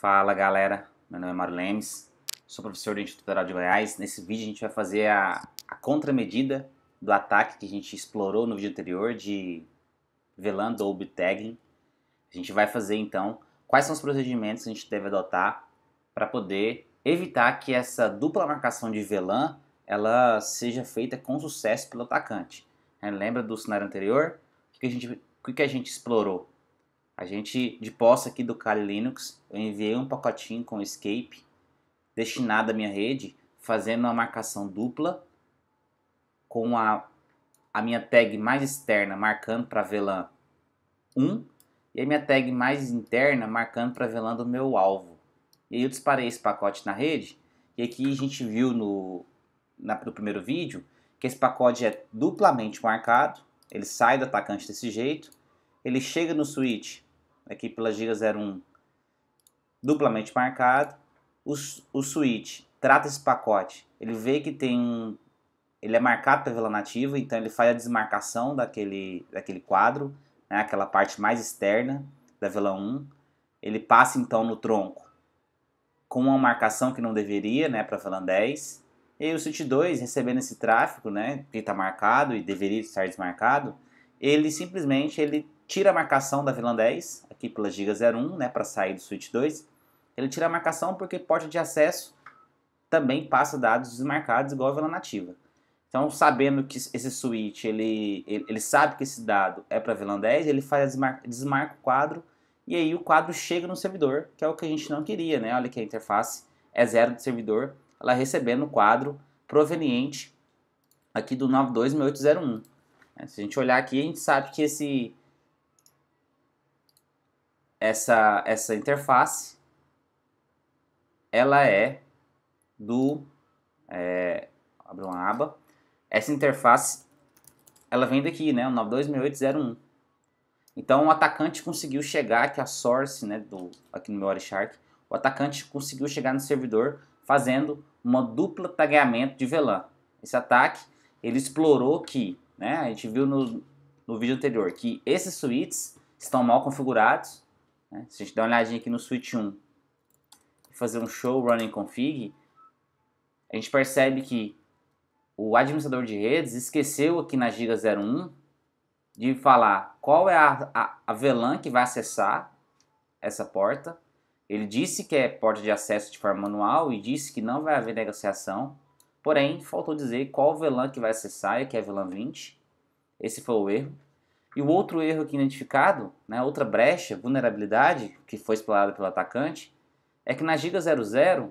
Fala galera, meu nome é Mário Lemes, sou professor do Instituto Federal de Goiás. Nesse vídeo a gente vai fazer a contramedida do ataque que a gente explorou no vídeo anterior de VLAN Double Tagging. A gente vai fazer então quais são os procedimentos que a gente deve adotar para poder evitar que essa dupla marcação de VLAN ela seja feita com sucesso pelo atacante. Lembra do cenário anterior? O que a gente explorou? A gente, de posse aqui do Kali Linux, eu enviei um pacotinho com escape destinado à minha rede, fazendo uma marcação dupla com a minha tag mais externa marcando para VLAN 1 e a minha tag mais interna marcando para VLAN do meu alvo. E aí eu disparei esse pacote na rede e aqui a gente viu no primeiro vídeo que esse pacote é duplamente marcado, ele sai do atacante desse jeito, ele chega no switch aqui pela giga 01 duplamente marcado, o switch trata esse pacote, ele vê que ele é marcado para VLAN nativa, então ele faz a desmarcação daquele quadro, né, aquela parte mais externa da VLAN 1, ele passa então no tronco com uma marcação que não deveria, né, para VLAN 10, e aí o switch 2 recebendo esse tráfego, né, que está marcado e deveria estar desmarcado, ele simplesmente tira a marcação da VLAN 10, aqui pela giga 01, né, para sair do switch 2. Ele tira a marcação porque porta de acesso também passa dados desmarcados igual a VLAN nativa. Então, sabendo que esse switch, ele sabe que esse dado é para VLAN 10, ele desmarca o quadro e aí o quadro chega no servidor, que é o que a gente não queria, né? Olha que a interface é 0 do servidor, ela recebendo o quadro proveniente aqui do 926801. Se a gente olhar aqui, a gente sabe que essa interface ela é abre uma aba, essa interface ela vem daqui, né, o 926801. Então o atacante conseguiu chegar aqui a source, né, aqui no meu Wireshark, o atacante conseguiu chegar no servidor fazendo uma dupla tagueamento de VLAN. Esse ataque ele explorou que, né, a gente viu no vídeo anterior que esses switches estão mal configurados. Se a gente der uma olhadinha aqui no switch 1 e fazer um show running config, a gente percebe que o administrador de redes esqueceu aqui na giga 01 de falar qual é a VLAN que vai acessar essa porta. Ele disse que é porta de acesso de forma manual e disse que não vai haver negociação, porém faltou dizer qual VLAN que vai acessar, que é a VLAN 20. Esse foi o erro. E o outro erro aqui identificado, né, outra brecha, vulnerabilidade, que foi explorada pelo atacante, é que na giga 00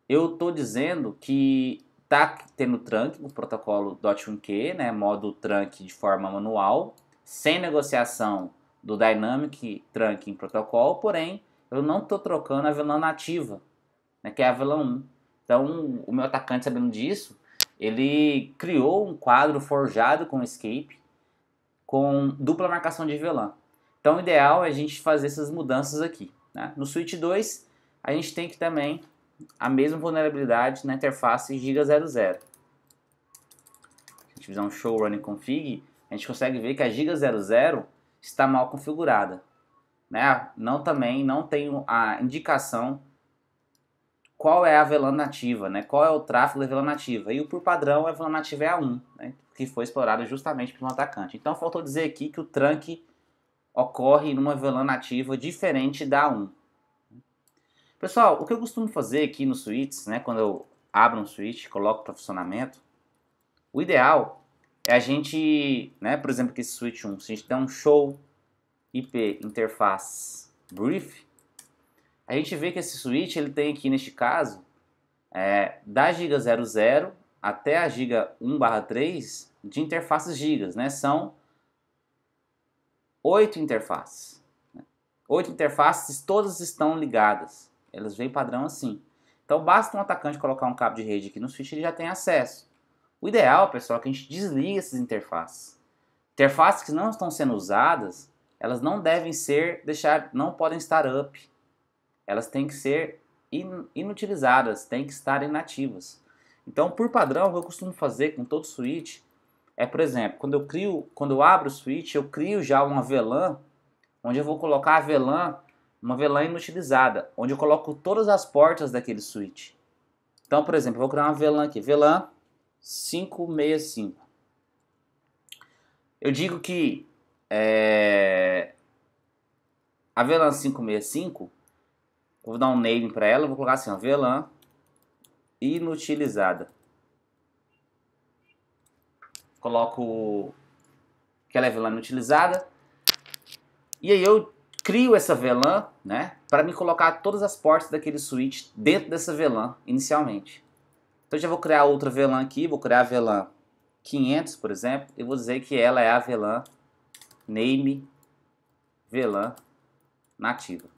eu estou dizendo que está tendo trunk no protocolo .1q, né, modo trunk de forma manual, sem negociação do Dynamic Trunking Protocol, porém eu não estou trocando a VLAN nativa, né, que é a VLAN 1. Então o meu atacante, sabendo disso, ele criou um quadro forjado com escape, com dupla marcação de VLAN. Então o ideal é a gente fazer essas mudanças aqui, né? No switch 2 a gente tem que também a mesma vulnerabilidade na interface giga 00. Se a gente fizer um show running config, a gente consegue ver que a giga 00 está mal configurada, né? Não tem a indicação qual é a VLAN nativa, né? Qual é o tráfego da VLAN nativa. E por padrão a VLAN nativa é a 1, né, que foi explorada justamente pelo atacante. Então faltou dizer aqui que o trunk ocorre numa VLAN nativa diferente da 1. Pessoal, o que eu costumo fazer aqui nos switches, né, quando eu abro um switch, coloco para funcionamento, o ideal é a gente, né, por exemplo, aqui esse switch 1, se a gente der um show IP interface brief, a gente vê que esse switch ele tem aqui neste caso da giga 00 até a giga 1/3 de interfaces gigas, né? São 8 interfaces. 8 interfaces, todas estão ligadas. Elas vêm padrão assim. Então basta um atacante colocar um cabo de rede aqui no switch e ele já tem acesso. O ideal, pessoal, é que a gente desligue essas interfaces. Interfaces que não estão sendo usadas, elas não não podem estar up. Elas têm que ser inutilizadas, têm que estar inativas. Então, por padrão, o que eu costumo fazer com todo switch é, por exemplo, quando eu abro o switch, eu crio já uma VLAN, onde eu vou colocar a VLAN uma VLAN inutilizada, onde eu coloco todas as portas daquele switch. Então, por exemplo, eu vou criar uma VLAN aqui, VLAN 565. Eu digo que a VLAN 565, eu vou dar um name para ela, eu vou colocar assim, ó, VLAN inutilizada. Coloco que ela é VLAN inutilizada. E aí eu crio essa VLAN, né, para me colocar todas as portas daquele switch dentro dessa VLAN inicialmente. Então eu já vou criar outra VLAN aqui, vou criar a VLAN 500, por exemplo, e vou dizer que ela é a VLAN name VLAN nativa.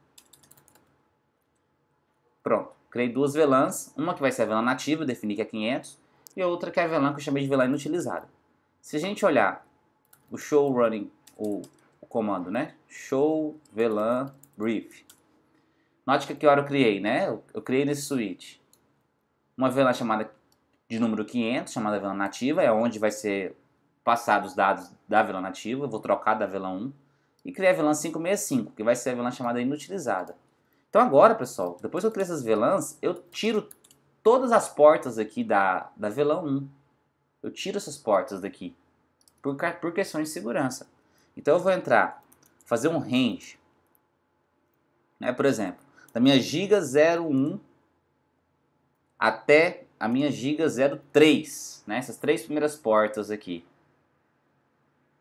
Pronto, criei duas VLANs, uma que vai ser a VLAN nativa, defini que é 500, e a outra que é a VLAN que eu chamei de VLAN inutilizada. Se a gente olhar o show running, o comando, né? Show VLAN brief. Note que hora eu criei, né? Eu criei nesse switch uma VLAN chamada de número 500, chamada VLAN nativa, é onde vai ser passado os dados da VLAN nativa. Eu vou trocar da VLAN 1 e criei a VLAN 565, que vai ser a VLAN chamada inutilizada. Então agora, pessoal, depois que eu criei essas VLANs, eu tiro todas as portas aqui da VLAN 1. Eu tiro essas portas daqui por questões de segurança. Então eu vou entrar, fazer um range, né, por exemplo, da minha giga 01 até a minha giga 03, né, essas três primeiras portas aqui.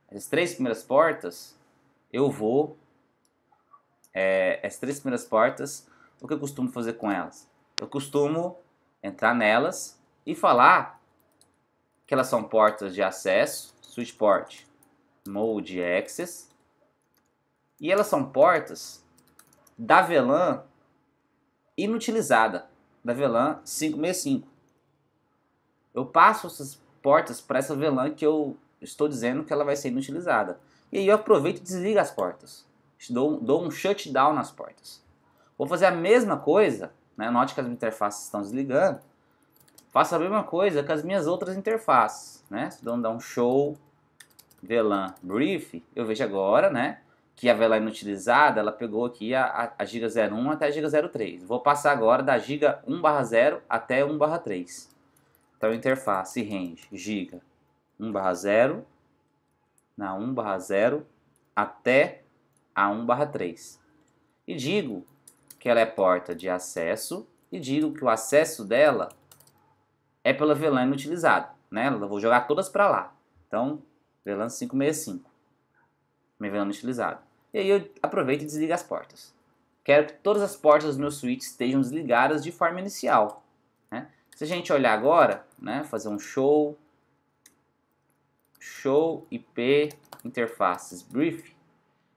Essas três primeiras portas, eu vou, essas três primeiras portas, o que eu costumo fazer com elas? Eu costumo entrar nelas e falar que elas são portas de acesso, switch port, mode access, e elas são portas da VLAN inutilizada, da VLAN 565. Eu passo essas portas para essa VLAN que eu estou dizendo que ela vai ser inutilizada. E aí eu aproveito e desligo as portas. Dou um shutdown nas portas. Vou fazer a mesma coisa, né? Note que as interfaces estão desligando. Faço a mesma coisa com as minhas outras interfaces, né? Se eu dar um show VLAN brief, eu vejo agora, né, que a VLAN inutilizada, ela pegou aqui a giga 01 até a giga 03. Vou passar agora da giga 1/0 até 1/3. Então interface range giga 1/0 na 1/0 até a 1/3. E digo que ela é porta de acesso e digo que o acesso dela é pela VLAN inutilizada, né? Eu vou jogar todas para lá. Então, VLAN 565, minha VLAN inutilizada. E aí eu aproveito e desligo as portas. Quero que todas as portas dos meus switches estejam desligadas de forma inicial, né? Se a gente olhar agora, né, fazer um show IP interfaces brief,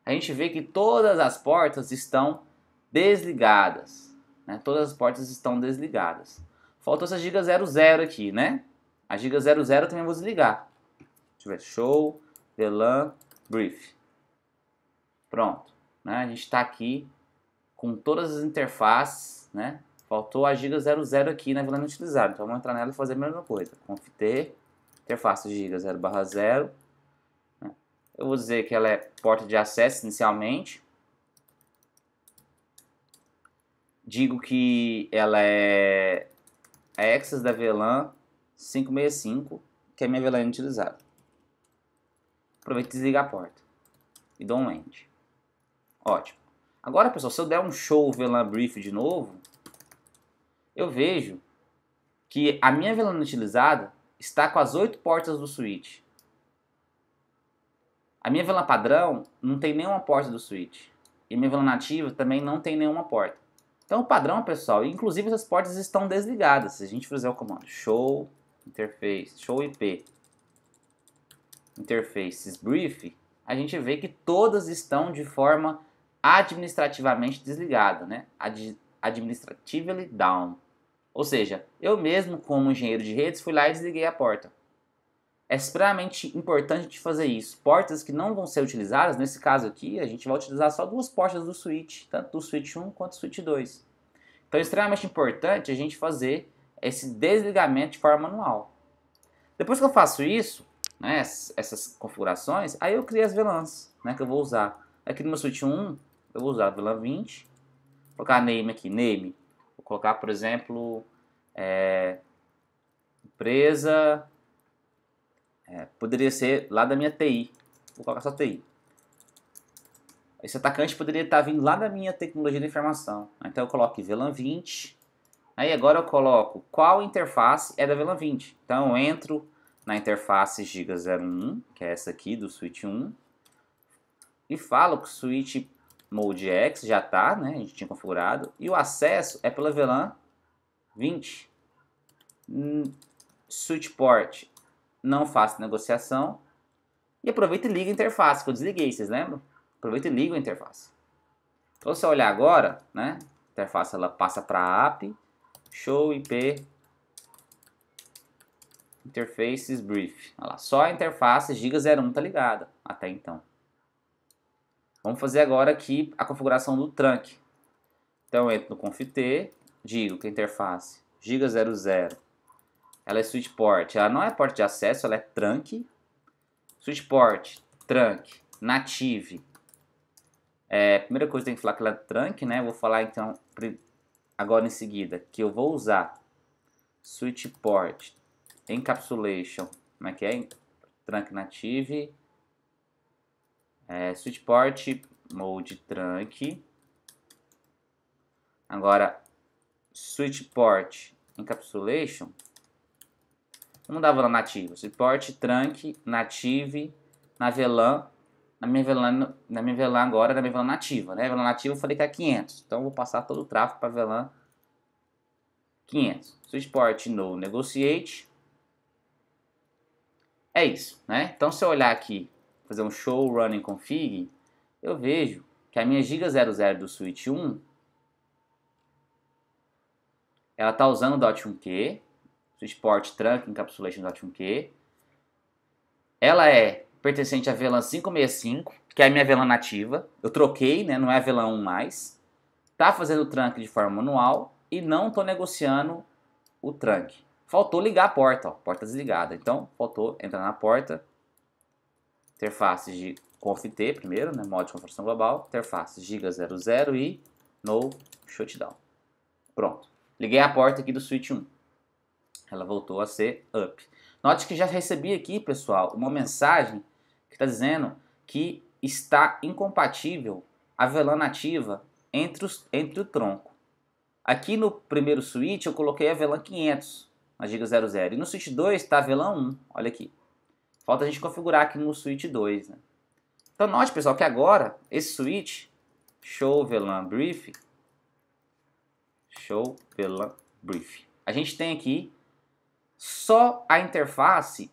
a gente vê que todas as portas estão desligadas, né? Todas as portas estão desligadas. Faltou essa giga 00 aqui, né? A giga 00 também vou desligar. Deixa eu ver, show VLAN brief. Pronto, né? A gente está aqui com todas as interfaces, né? Faltou a giga 00 aqui na VLAN utilizada. Então vamos entrar nela e fazer a mesma coisa. Conft interface giga 0/0. Eu vou dizer que ela é porta de acesso inicialmente. Digo que ela é a access da VLAN 565, que é a minha VLAN utilizada. Aproveito e desligo a porta. E dou um end. Ótimo. Agora, pessoal, se eu der um show VLAN brief de novo, eu vejo que a minha VLAN utilizada está com as 8 portas do switch. A minha VLAN padrão não tem nenhuma porta do switch. E a minha VLAN nativa também não tem nenhuma porta. Então o padrão, pessoal, inclusive essas portas estão desligadas. Se a gente fizer o comando show interface, show IP interfaces brief, a gente vê que todas estão de forma administrativamente desligada, né? Administratively down. Ou seja, eu mesmo como engenheiro de redes fui lá e desliguei a porta. É extremamente importante de fazer isso. Portas que não vão ser utilizadas, nesse caso aqui, a gente vai utilizar só duas portas do switch, tanto do switch 1 quanto do switch 2. Então é extremamente importante a gente fazer esse desligamento de forma manual. Depois que eu faço isso, né, essas configurações, aí eu crio as VLANs, né, que eu vou usar. Aqui no meu switch 1, eu vou usar a VLAN 20, colocar name aqui, name. Vou colocar, por exemplo, empresa, poderia ser lá da minha TI. Vou colocar só TI. Esse atacante poderia estar vindo lá da minha tecnologia da informação. Então eu coloco VLAN 20. Aí agora eu coloco qual interface é da VLAN 20. Então eu entro na interface Giga01, que é essa aqui do switch 1. E falo que o switch mode X já está, né? A gente tinha configurado. E o acesso é pela VLAN 20. Switch port, não faço negociação. E aproveita e liga a interface, que eu desliguei, vocês lembram? Aproveita e liga a interface. Então, se você olhar agora, né? A interface ela passa para app, show IP, interfaces brief. Olha lá, só a interface Giga01 está ligada até então. Vamos fazer agora aqui a configuração do trunk. Então, eu entro no conft, digo que a interface Giga00, ela é switch port, ela não é porta de acesso, ela é trunk. Switch port, trunk, native. Primeira coisa que tem que falar que ela é trunk, né? Vou falar então agora em seguida que eu vou usar switch port encapsulation, como é que é? Trunk native, switch port mode trunk. Agora switch port encapsulation, vamos dar VLAN nativa, switch port trunk native na VLAN. Na minha VLAN agora, na minha VLAN nativa, né? VLAN nativa eu falei que é 500. Então eu vou passar todo o tráfego para VLAN 500. Switch port no negotiate. É isso, né? Então se eu olhar aqui, fazer um show running config, eu vejo que a minha Giga00 do switch 1, ela está usando o .1q, switch port trunk encapsulation .1q. Ela é pertencente à VLAN 565, que é a minha VLAN nativa. Eu troquei, né? Não é a VLAN 1 mais. Tá fazendo o trunk de forma manual e não tô negociando o trunk. Faltou ligar a porta, ó, porta desligada. Então, faltou entrar na porta. Interface de conft primeiro, né? Modo de configuração global. Interface Giga00 e no shutdown. Pronto. Liguei a porta aqui do switch 1. Ela voltou a ser up. Note que já recebi aqui, pessoal, uma mensagem que está dizendo que está incompatível a VLAN nativa entre o tronco. Aqui no primeiro switch eu coloquei a VLAN 500 na Giga00 e no switch 2 está a VLAN 1. Olha aqui. Falta a gente configurar aqui no switch 2. Né? Então note, pessoal, que agora esse switch show VLAN brief, a gente tem aqui só a interface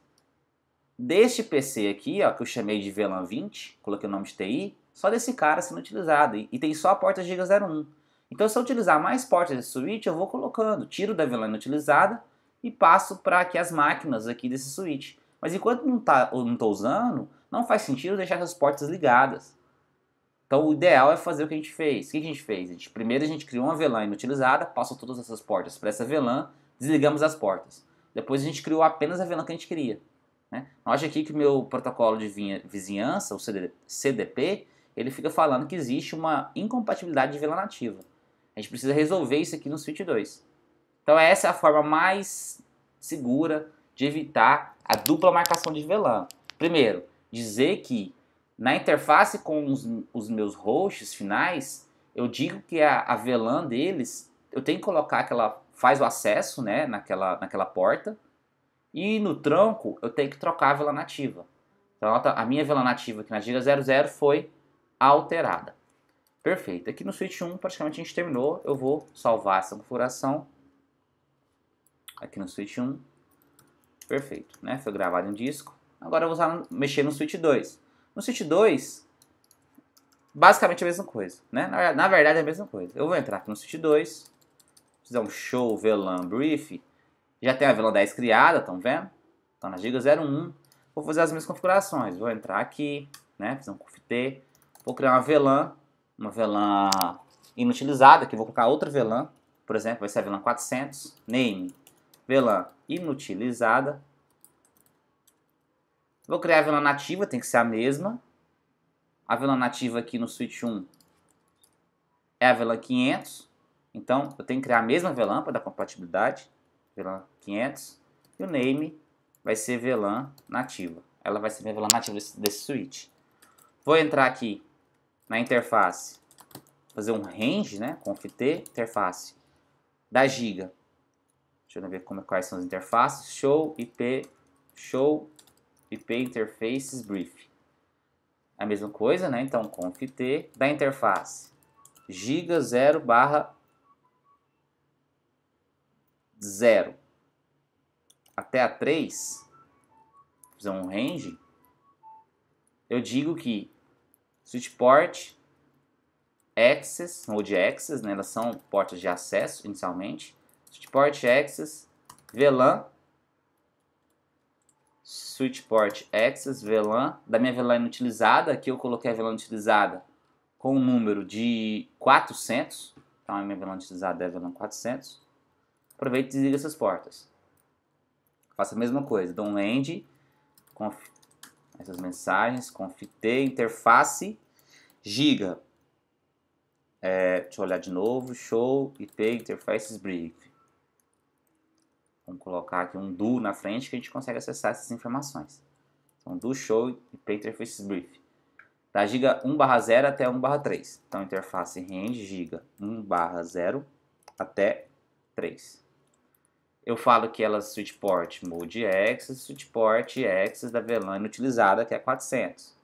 deste PC aqui, ó, que eu chamei de VLAN 20, coloquei o nome de TI, só desse cara sendo utilizado. E tem só a porta Giga01. Então, se eu utilizar mais portas desse switch, eu vou colocando, tiro da VLAN utilizada e passo para aqui as máquinas aqui desse switch. Mas enquanto não estou usando, não faz sentido deixar essas portas ligadas. Então, o ideal é fazer o que a gente fez. O que a gente fez? Primeiro a gente criou uma VLAN inutilizada, passou todas essas portas para essa VLAN, desligamos as portas. Depois a gente criou apenas a VLAN que a gente queria. Né? Note aqui que o meu protocolo de vizinhança, o CDP, ele fica falando que existe uma incompatibilidade de VLAN nativa. A gente precisa resolver isso aqui no switch 2. Então essa é a forma mais segura de evitar a dupla marcação de VLAN. Primeiro, dizer que na interface com os meus hosts finais, eu digo que a VLAN deles, eu tenho que colocar que ela faz o acesso, né, naquela porta. E no tronco, eu tenho que trocar a VLAN nativa. Então a minha VLAN nativa aqui na Giga00 foi alterada. Perfeito. Aqui no switch 1 praticamente a gente terminou. Eu vou salvar essa configuração. Aqui no switch 1. Perfeito. Né? Foi gravado em disco. Agora eu vou mexer no switch 2. No switch 2, basicamente a mesma coisa. Né? Na verdade é a mesma coisa. Eu vou entrar aqui no switch 2. Fizer um show VLAN brief. Já tem a VLAN 10 criada, estão vendo? Então na Giga01, vou fazer as minhas configurações. Vou entrar aqui, né, fazer um conft, vou criar uma VLAN inutilizada, que vou colocar outra VLAN, por exemplo, vai ser a VLAN 400, name, VLAN inutilizada. Vou criar a VLAN nativa, tem que ser a mesma. A VLAN nativa aqui no switch 1 é a VLAN 500. Então, eu tenho que criar a mesma VLAN para dar compatibilidade. VLAN 500. E o name vai ser VLAN nativa. Ela vai ser a VLAN nativa desse switch. Vou entrar aqui na interface, fazer um range, né? Conf-t, interface da giga. Deixa eu ver quais são as interfaces. Show IP interfaces brief. A mesma coisa, né? Então, conf-t da interface giga 0/0 até a 3, fazer um range, eu digo que switch port access, mode access, né? Elas são portas de acesso inicialmente. Switch port access VLAN, switch port access VLAN, da minha VLAN inutilizada, aqui eu coloquei a VLAN utilizada com o número de 400, então a minha VLAN utilizada é a VLAN 400. Aproveita e desliga essas portas. Faça a mesma coisa, dou um end, essas mensagens, conf-t, interface, giga. Deixa eu olhar de novo, show IP interfaces brief. Vamos colocar aqui um do na frente que a gente consegue acessar essas informações. Então, do show IP interfaces brief. Da giga 1/0 até 1/3. Então, interface range giga 1/0 até 3. Eu falo que ela switch port mode access, switch port access da VLAN inutilizada, que é 400.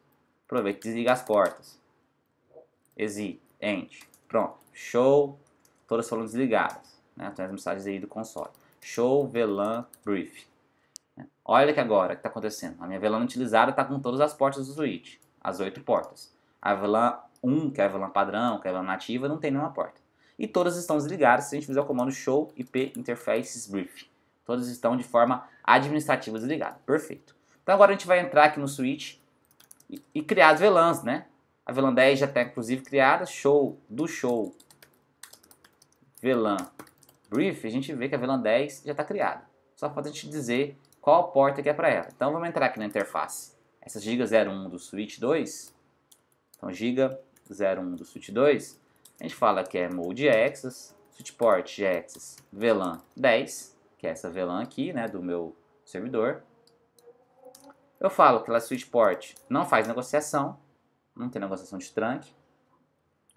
Aproveita e desliga as portas. Exit, end. Pronto. Show, todas foram desligadas. Né? Tem as mensagens aí do console. Show VLAN brief. Olha que agora o que está acontecendo. A minha VLAN utilizada está com todas as portas do switch. As 8 portas. A VLAN 1, que é a VLAN padrão, que é a VLAN nativa, não tem nenhuma porta. E todas estão desligadas se a gente fizer o comando show IP interfaces brief. Todas estão de forma administrativa desligadas. Perfeito. Então agora a gente vai entrar aqui no switch e criar as VLANs, né? A VLAN 10 já está inclusive criada. Show VLAN brief, a gente vê que a VLAN 10 já está criada. Só falta a gente dizer qual a porta que é para ela. Então vamos entrar aqui na interface. Essa giga 01 do switch 2. Então giga 01 do switch 2. A gente fala que é mode access, switch port access VLAN 10, que é essa VLAN aqui, né, do meu servidor. Eu falo que ela switch port não faz negociação, não tem negociação de trunk.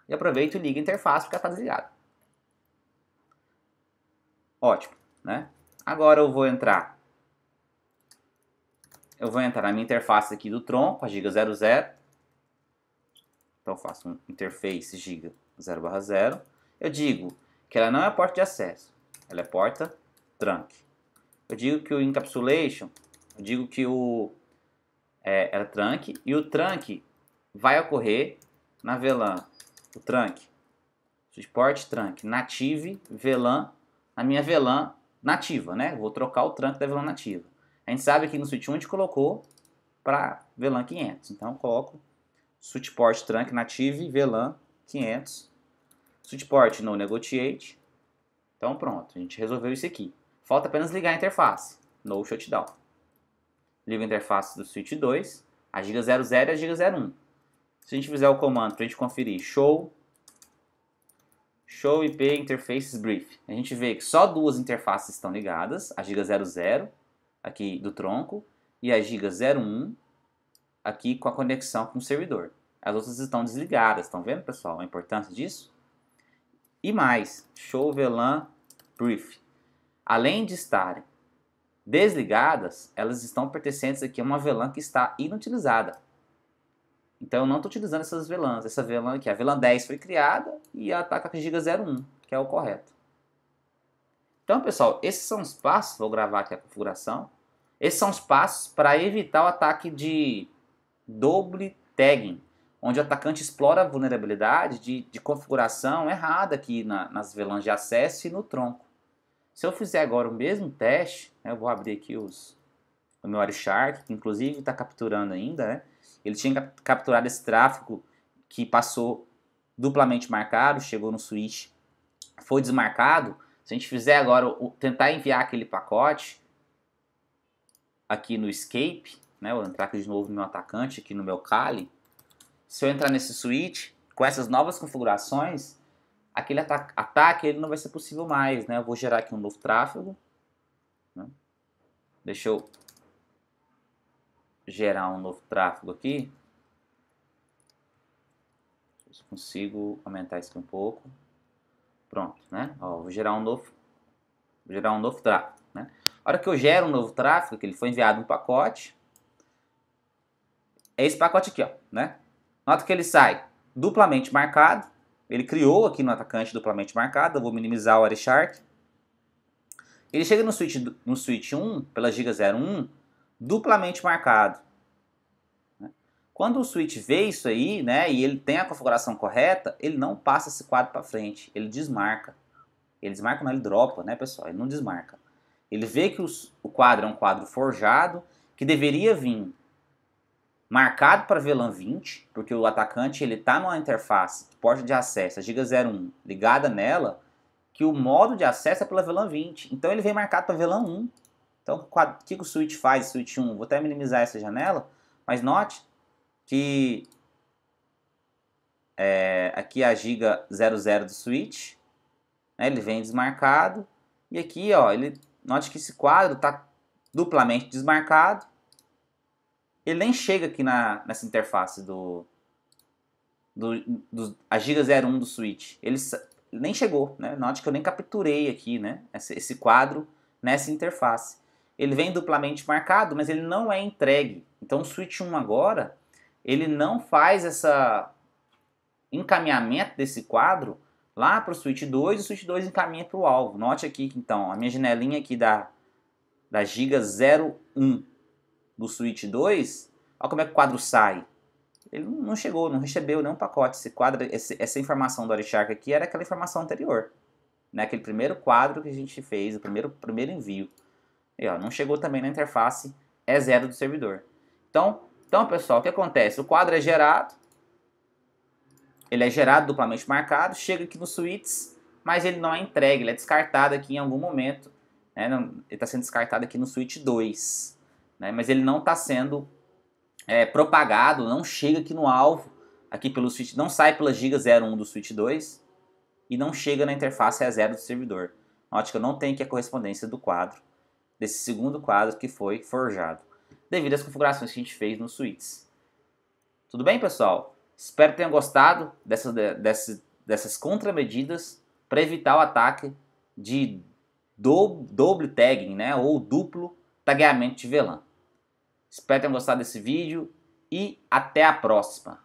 E aproveito e ligo a interface porque ela está desligada. Ótimo, né? Agora eu vou entrar na minha interface aqui do tronco, a giga 00. Então eu faço um interface giga 0/0. Eu digo que ela não é porta de acesso, ela é porta trunk. Eu digo que o encapsulation, eu digo que ela é trunk, e o trunk vai ocorrer na VLAN, o trunk, switch port trunk, native VLAN, na minha VLAN nativa, né? Vou trocar o trunk da VLAN nativa. A gente sabe que no switch 1 a gente colocou para VLAN 500, então eu coloco switch port trunk native VLAN 500, switch port no negotiate. Então pronto, a gente resolveu isso aqui. Falta apenas ligar a interface, no shutdown. Ligo a interface do switch 2, a giga 00 e a giga 01. Se a gente fizer o comando para a gente conferir show IP interfaces brief, a gente vê que só duas interfaces estão ligadas, a giga 00 aqui do tronco e a giga 01 aqui com a conexão com o servidor. As outras estão desligadas, estão vendo, pessoal, a importância disso? E mais, show VLAN brief. Além de estarem desligadas, elas estão pertencentes aqui a uma VLAN que está inutilizada. Então eu não estou utilizando essas VLANs. Essa VLAN aqui, a VLAN 10 foi criada e ela está com a giga 01, que é o correto. Então, pessoal, esses são os passos, vou gravar aqui a configuração. Esses são os passos para evitar o ataque de double tagging, onde o atacante explora a vulnerabilidade de configuração errada aqui nas VLANs de acesso e no tronco. Se eu fizer agora o mesmo teste, né, eu vou abrir aqui o meu Wireshark, que inclusive está capturando ainda, né? Ele tinha capturado esse tráfego que passou duplamente marcado, chegou no switch, foi desmarcado. Se a gente fizer agora, tentar enviar aquele pacote aqui no escape, né? Eu vou entrar aqui de novo no meu atacante, aqui no meu Kali. Se eu entrar nesse switch, com essas novas configurações, aquele ataque ele não vai ser possível mais, né? Eu vou gerar aqui um novo tráfego, né? Deixa eu gerar um novo tráfego aqui. Se consigo aumentar isso aqui um pouco. Pronto, né? Ó, vou gerar um novo tráfego, né? A hora que eu gero um novo tráfego, que ele foi enviado um pacote, é esse pacote aqui, ó, né? Nota que ele sai duplamente marcado. Ele criou aqui no atacante duplamente marcado. Eu vou minimizar o Wireshark. Ele chega no switch 1, pela giga 01, duplamente marcado. Quando o switch vê isso aí, né, e ele tem a configuração correta, ele não passa esse quadro para frente, ele desmarca. Ele desmarca, não, ele dropa, né, pessoal? Ele não desmarca. Ele vê que o quadro é um quadro forjado, que deveria vir marcado para VLAN 20, porque o atacante ele está numa interface, porta de acesso, a giga 01, ligada nela, que o modo de acesso é pela VLAN 20. Então ele vem marcado para VLAN 1. Então o que o switch faz, switch 1? Vou até minimizar essa janela, mas note que aqui é a giga 00 do switch, né, ele vem desmarcado, e aqui ó, note que esse quadro está duplamente desmarcado. Ele nem chega aqui nessa interface a giga 01 do switch. Ele nem chegou, né? Note que eu nem capturei aqui, né, esse quadro nessa interface. Ele vem duplamente marcado, mas ele não é entregue. Então o switch 1 agora, ele não faz essa encaminhamento desse quadro lá para o switch 2, e o switch 2 encaminha para o alvo. Note aqui que então a minha janelinha aqui da giga 01 do switch 2, olha como é que o quadro sai. Ele não chegou, não recebeu nenhum pacote. Esse quadro, essa informação do Wireshark aqui era aquela informação anterior, né? Aquele primeiro quadro que a gente fez, o primeiro envio. E, ó, não chegou também na interface E0 do servidor. Então, pessoal, o que acontece? O quadro é gerado, ele é gerado duplamente marcado, chega aqui no switch, mas ele não é entregue, ele é descartado aqui em algum momento, né? Ele está sendo descartado aqui no switch 2, né? Mas ele não está sendo propagado, não chega aqui no alvo, aqui pelo switch, não sai pela giga 01 do switch 2 e não chega na interface E0 do servidor. Note que eu não tenho aqui a correspondência do quadro, desse segundo quadro que foi forjado, devido às configurações que a gente fez no switch. Tudo bem, pessoal? Espero que tenham gostado dessas contramedidas para evitar o ataque de double tagging, né, ou duplo tagueamento de VLAN. Espero que tenham gostado desse vídeo e até a próxima.